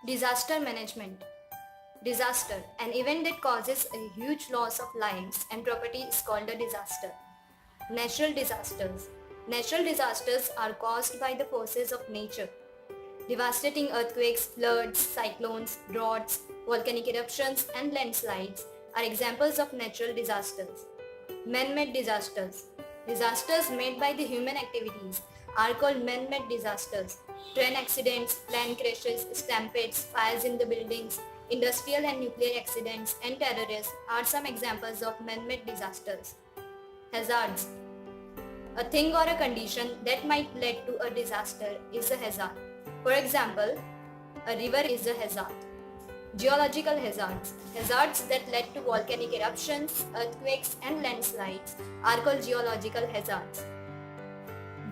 Disaster management. Disaster, an event that causes a huge loss of lives and property is called a disaster. Natural disasters. Natural disasters are caused by the forces of nature. Devastating earthquakes, floods, cyclones, droughts, volcanic eruptions and landslides are examples of natural disasters. Man-made disasters. Disasters made by the human activities are called man-made disasters. Train accidents, plane crashes, stampedes, fires in the buildings, industrial and nuclear accidents, and terrorists are some examples of man-made disasters. Hazards. A thing or a condition that might lead to a disaster is a hazard. For example, a river is a hazard. Geological hazards. Hazards that led to volcanic eruptions, earthquakes and landslides are called geological hazards.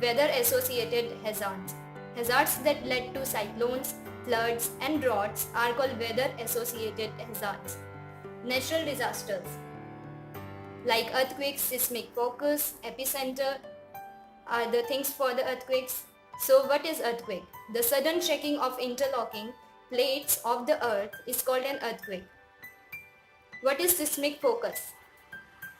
Weather-associated hazards. Hazards that led to cyclones, floods and droughts are called weather-associated hazards. Natural disasters like earthquakes, seismic focus, epicenter are the things for the earthquakes. So what is earthquake? The sudden shaking of interlocking plates of the earth is called an earthquake. What is seismic focus?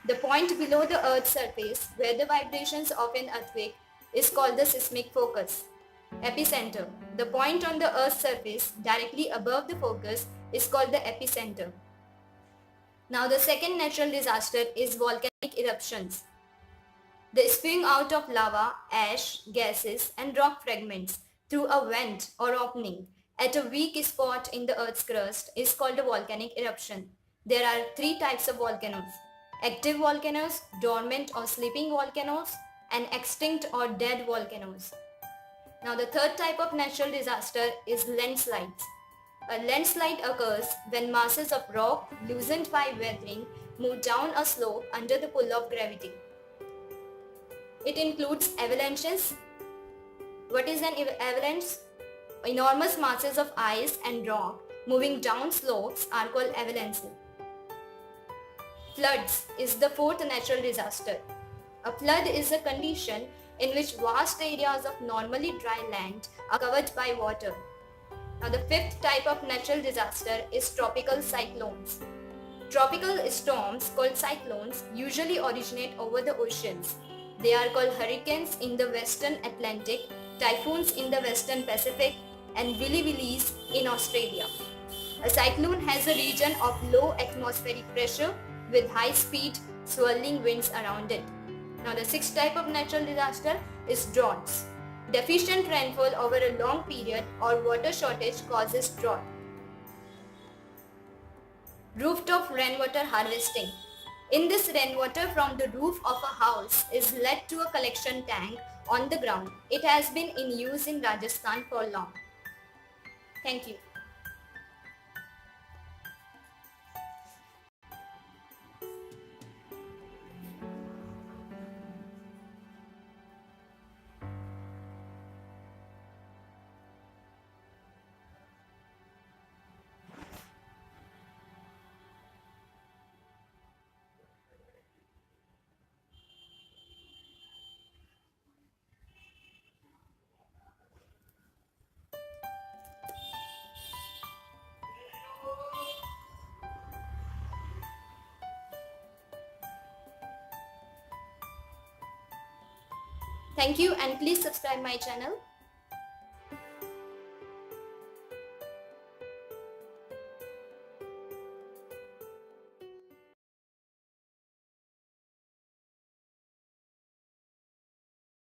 The point below the earth's surface where the vibrations of an earthquake is called the seismic focus. Epicenter. The point on the earth's surface directly above the focus is called the epicenter. Now the second natural disaster is volcanic eruptions. The spewing out of lava, ash, gases and rock fragments through a vent or opening at a weak spot in the earth's crust is called a volcanic eruption. There are three types of volcanoes: active volcanoes, dormant or sleeping volcanoes, and extinct or dead volcanoes. Now the third type of natural disaster is landslides. A landslide occurs when masses of rock loosened by weathering move down a slope under the pull of gravity. It includes avalanches. What is an avalanche? Enormous masses of ice and rock moving down slopes are called avalanches. Floods is the fourth natural disaster. A flood is a condition in which vast areas of normally dry land are covered by water. Now the fifth type of natural disaster is tropical cyclones. Tropical storms called cyclones usually originate over the oceans. They are called hurricanes in the western Atlantic, typhoons in the western Pacific, and willy-willies in Australia. A cyclone has a region of low atmospheric pressure with high-speed swirling winds around it. Now the sixth type of natural disaster is droughts. Deficient rainfall over a long period or water shortage causes drought. Rooftop rainwater harvesting. In this, rainwater from the roof of a house is led to a collection tank on the ground. It has been in use in Rajasthan for long. Thank you. Thank you and please subscribe my channel.